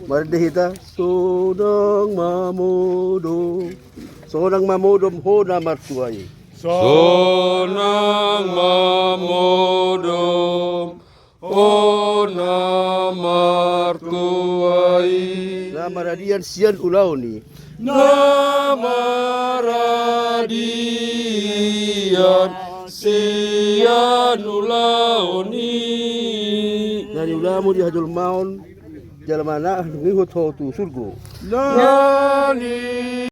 Mardihita Sonang mamodom hona martuai. Sonang mamodom ona martuai. Namaradian sian ulauni. Namaradian sian ulauni. Nani ulamu di hadul maun jalan mana ngikut tu surgo. Nani